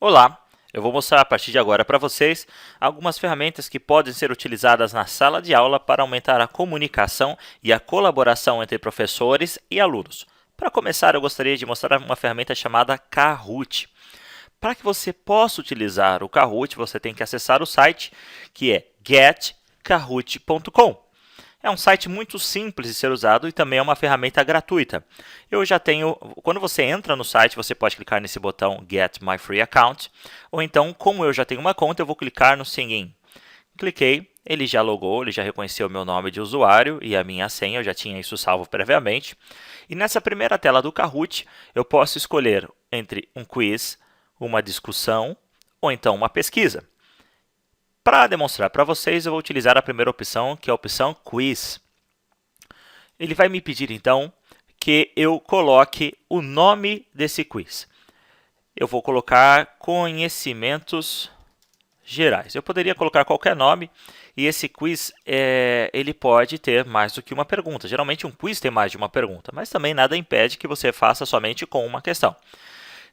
Olá, eu vou mostrar a partir de agora para vocês algumas ferramentas que podem ser utilizadas na sala de aula para aumentar a comunicação e a colaboração entre professores e alunos. Para começar, eu gostaria de mostrar uma ferramenta chamada Kahoot. Para que você possa utilizar o Kahoot, você tem que acessar o site que é getkahoot.com. É um site muito simples de ser usado e também é uma ferramenta gratuita. Eu já tenho, quando você entra no site, você pode clicar nesse botão Get My Free Account, ou então, como eu já tenho uma conta, eu vou clicar no Sign In. Cliquei, ele já logou, ele já reconheceu o meu nome de usuário e a minha senha, eu já tinha isso salvo previamente. E nessa primeira tela do Kahoot, eu posso escolher entre um quiz, uma discussão ou então uma pesquisa. Para demonstrar para vocês, eu vou utilizar a primeira opção, que é a opção Quiz. Ele vai me pedir, então, que eu coloque o nome desse quiz. Eu vou colocar Conhecimentos Gerais. Eu poderia colocar qualquer nome, e esse quiz ele pode ter mais do que uma pergunta. Geralmente, um quiz tem mais de uma pergunta, mas também nada impede que você faça somente com uma questão.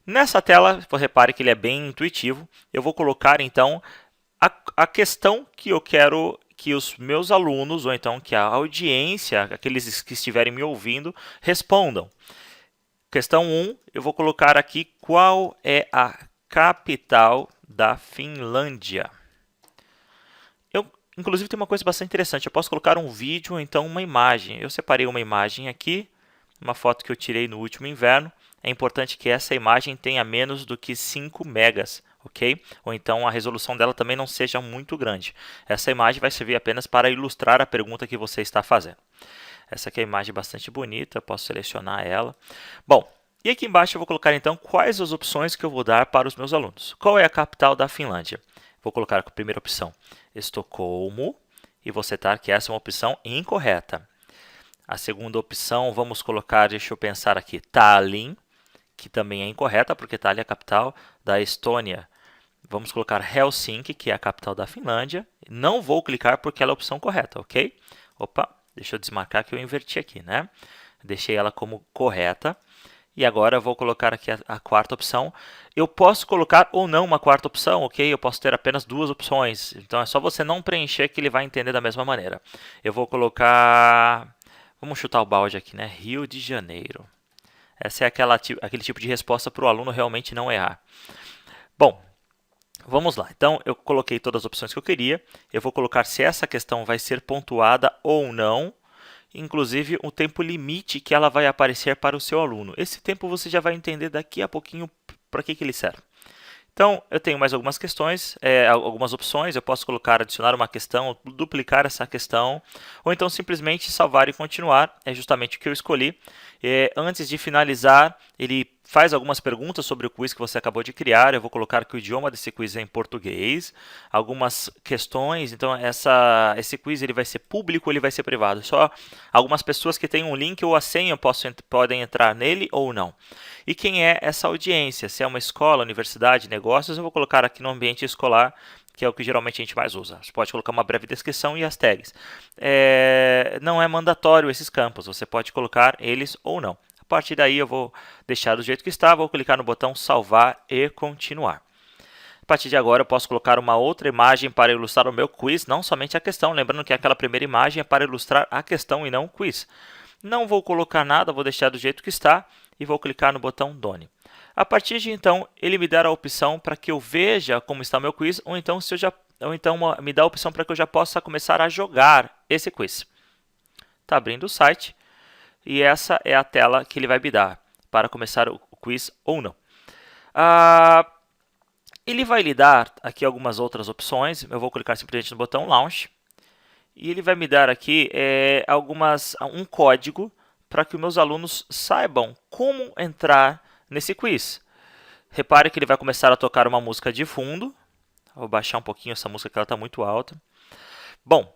Nessa tela, repare que ele é bem intuitivo. Eu vou colocar, então, a questão que eu quero que os meus alunos, ou então que a audiência, aqueles que estiverem me ouvindo, respondam. Questão 1, eu vou colocar aqui qual é a capital da Finlândia. Inclusive, tem uma coisa bastante interessante. Eu posso colocar um vídeo ou então uma imagem. Eu separei uma imagem aqui, uma foto que eu tirei no último inverno. É importante que essa imagem tenha menos do que 5 megas, ok? Ou então a resolução dela também não seja muito grande. Essa imagem vai servir apenas para ilustrar a pergunta que você está fazendo. Essa aqui é a imagem bastante bonita, posso selecionar ela. Bom, e aqui embaixo eu vou colocar então quais as opções que eu vou dar para os meus alunos. Qual é a capital da Finlândia? Vou colocar a primeira opção, Estocolmo, e vou setar que essa é uma opção incorreta. A segunda opção, vamos colocar, deixa eu pensar aqui, Tallinn, que também é incorreta, porque Tallinn é a capital da Estônia. Vamos colocar Helsinki, que é a capital da Finlândia. Não vou clicar porque ela é a opção correta, ok? Opa, deixa eu desmarcar que eu inverti aqui, né? Deixei ela como correta. E agora eu vou colocar aqui a quarta opção. Eu posso colocar ou não uma quarta opção, ok? Eu posso ter apenas duas opções. Então é só você não preencher que ele vai entender da mesma maneira. Eu vou colocar... Vamos chutar o balde aqui, né? Rio de Janeiro. Essa é aquele tipo de resposta para o aluno realmente não errar. Bom, vamos lá. Então, eu coloquei todas as opções que eu queria. Eu vou colocar se essa questão vai ser pontuada ou não. Inclusive, o tempo limite que ela vai aparecer para o seu aluno. Esse tempo você já vai entender daqui a pouquinho para que ele serve. Então, eu tenho mais algumas questões, algumas opções. Eu posso colocar, adicionar uma questão, duplicar essa questão, ou então simplesmente salvar e continuar. É justamente o que eu escolhi. Antes de finalizar, ele faz algumas perguntas sobre o quiz que você acabou de criar. Eu vou colocar que o idioma desse quiz é em português. Algumas questões, então esse quiz ele vai ser público ou ele vai ser privado. Só algumas pessoas que têm um link ou a senha podem entrar nele ou não. E quem é essa audiência? Se é uma escola, universidade, negócios, eu vou colocar aqui no ambiente escolar, que é o que geralmente a gente mais usa. Você pode colocar uma breve descrição e as tags. Não é mandatório esses campos, você pode colocar eles ou não. A partir daí eu vou deixar do jeito que está, vou clicar no botão salvar e continuar. A partir de agora eu posso colocar uma outra imagem para ilustrar o meu quiz, não somente a questão, lembrando que aquela primeira imagem é para ilustrar a questão e não o quiz. Não vou colocar nada, vou deixar do jeito que está e vou clicar no botão Done. A partir de então, ele me dá a opção para que eu veja como está o meu quiz, ou então, me dá a opção para que eu já possa começar a jogar esse quiz. Está abrindo o site e essa é a tela que ele vai me dar para começar o quiz ou não. Ele vai lhe dar aqui algumas outras opções. Eu vou clicar simplesmente no botão Launch. E ele vai me dar aqui um código para que os meus alunos saibam como entrar nesse quiz. Repare que ele vai começar a tocar uma música de fundo. Vou baixar um pouquinho essa música que ela está muito alta. Bom,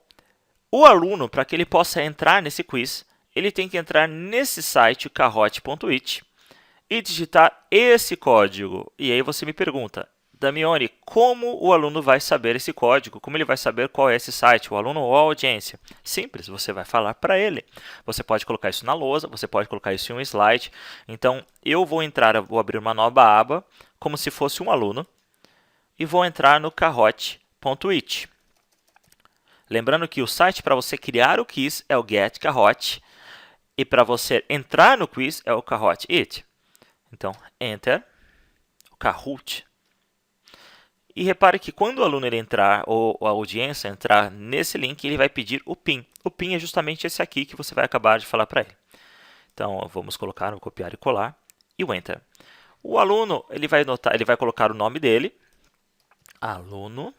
o aluno, para que ele possa entrar nesse quiz, ele tem que entrar nesse site, kahoot.it, e digitar esse código. E aí você me pergunta, Damione, como o aluno vai saber esse código? Como ele vai saber qual é esse site? O aluno ou a audiência? Simples, você vai falar para ele. Você pode colocar isso na lousa, você pode colocar isso em um slide. Então, eu vou abrir uma nova aba, como se fosse um aluno. e vou entrar no Kahoot.it. Lembrando que o site para você criar o quiz é o Get Kahoot e para você entrar no quiz é o Kahoot.it. Então, Enter, o Kahoot. E repare que quando o aluno ele entrar, ou a audiência entrar nesse link, ele vai pedir o PIN. O PIN é justamente esse aqui que você vai acabar de falar para ele. Então, vamos colocar, vou copiar e colar, e o Enter. O aluno ele vai colocar o nome dele, aluno,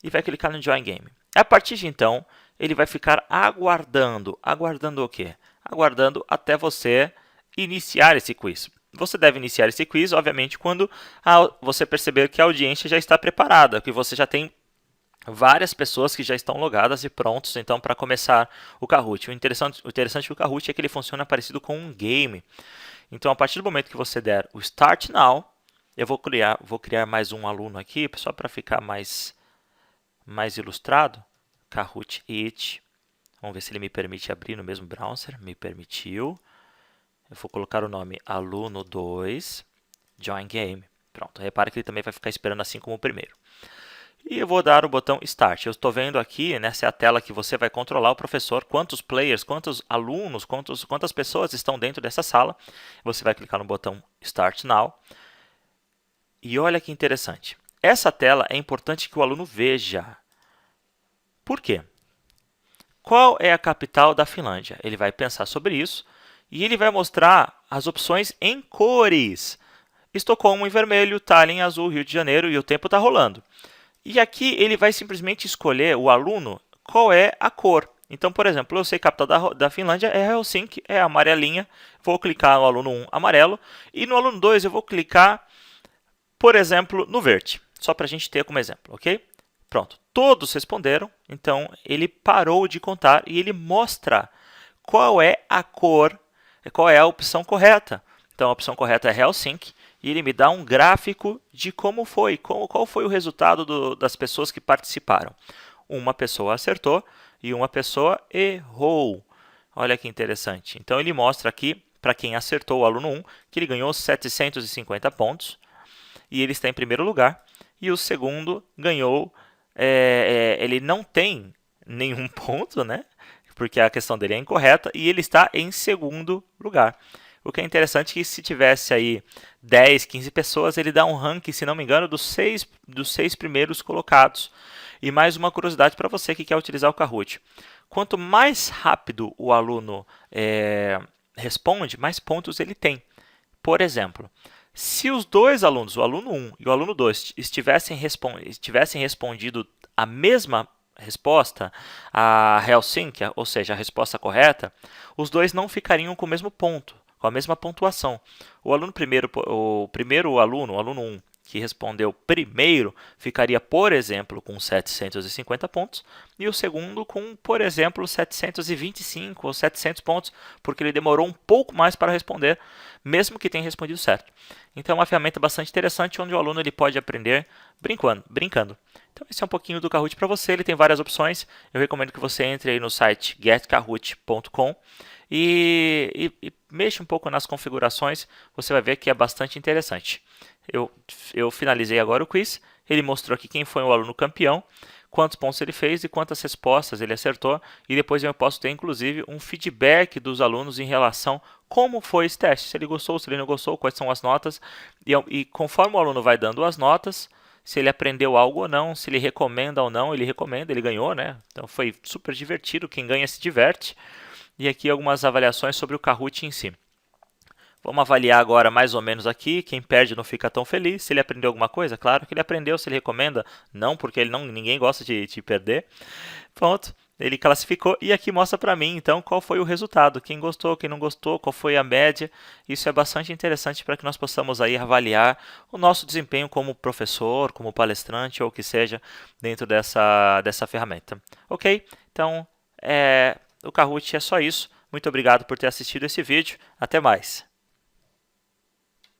e vai clicar no Join Game. A partir de então, ele vai ficar aguardando. Aguardando o quê? Aguardando até você iniciar esse quiz. Você deve iniciar esse quiz, obviamente, quando você perceber que a audiência já está preparada, que você já tem várias pessoas que já estão logadas e prontos então para começar o Kahoot. O interessante do Kahoot é que ele funciona parecido com um game. Então, a partir do momento que você der o Start Now, eu vou criar mais um aluno aqui, só para ficar mais ilustrado. Kahoot.it. Vamos ver se ele me permite abrir no mesmo browser. Me permitiu. Eu vou colocar o nome aluno 2, Join Game. Pronto, repare que ele também vai ficar esperando assim como o primeiro. E eu vou dar o botão Start. Eu estou vendo aqui, nessa é a tela que você vai controlar o professor, quantos players, quantos alunos, quantas pessoas estão dentro dessa sala. Você vai clicar no botão Start Now. E olha que interessante. Essa tela é importante que o aluno veja. Por quê? Qual é a capital da Finlândia? Ele vai pensar sobre isso e ele vai mostrar as opções em cores. Estocolmo em vermelho, Tallinn em azul, Rio de Janeiro e o tempo está rolando. E aqui ele vai simplesmente escolher, o aluno, qual é a cor. Então, por exemplo, eu sei que a capital da Finlândia é Helsinki, é amarelinha. Vou clicar no aluno 1, amarelo. E no aluno 2 eu vou clicar, por exemplo, no verde. Só para a gente ter como exemplo, ok? Pronto, todos responderam, então ele parou de contar e ele mostra qual é a cor, qual é a opção correta. Então a opção correta é Helsinki e ele me dá um gráfico de como foi, qual foi o resultado das pessoas que participaram. Uma pessoa acertou e uma pessoa errou. Olha que interessante. Então ele mostra aqui, para quem acertou o aluno 1, que ele ganhou 750 pontos e ele está em primeiro lugar. E o segundo ganhou... ele não tem nenhum ponto, né? Porque a questão dele é incorreta, e ele está em segundo lugar. O que é interessante é que se tivesse aí 10, 15 pessoas, ele dá um ranking, se não me engano, dos seis primeiros colocados. E mais uma curiosidade para você que quer utilizar o Kahoot. Quanto mais rápido o aluno responde, mais pontos ele tem. Por exemplo, se os dois alunos, o aluno 1 e o aluno 2, tivessem respondido a mesma resposta, a Helsinki, ou seja, a resposta correta, os dois não ficariam com o mesmo ponto, com a mesma pontuação. O primeiro aluno, o aluno 1, que respondeu primeiro, ficaria, por exemplo, com 750 pontos, e o segundo com, por exemplo, 725 ou 700 pontos, porque ele demorou um pouco mais para responder, mesmo que tenha respondido certo. Então, é uma ferramenta bastante interessante, onde o aluno ele pode aprender brincando. Então, esse é um pouquinho do Kahoot para você. Ele tem várias opções. Eu recomendo que você entre aí no site getkahoot.com e mexa um pouco nas configurações. Você vai ver que é bastante interessante. Eu finalizei agora o quiz. Ele mostrou aqui quem foi o aluno campeão, quantos pontos ele fez e quantas respostas ele acertou. E depois eu posso ter, inclusive, um feedback dos alunos em relação a como foi esse teste. Se ele gostou, se ele não gostou, quais são as notas. E conforme o aluno vai dando as notas, se ele aprendeu algo ou não, se ele recomenda ou não, ele recomenda, ele ganhou, né? Então foi super divertido, quem ganha se diverte. E aqui algumas avaliações sobre o Kahoot em si. Vamos avaliar agora mais ou menos aqui, quem perde não fica tão feliz. Se ele aprendeu alguma coisa, claro que ele aprendeu. Se ele recomenda, não, porque ninguém gosta de perder. Pronto, ele classificou e aqui mostra para mim, então, qual foi o resultado. Quem gostou, quem não gostou, qual foi a média. Isso é bastante interessante para que nós possamos aí avaliar o nosso desempenho como professor, como palestrante ou o que seja dentro dessa ferramenta. Ok? Então, o Kahoot é só isso. Muito obrigado por ter assistido esse vídeo. Até mais.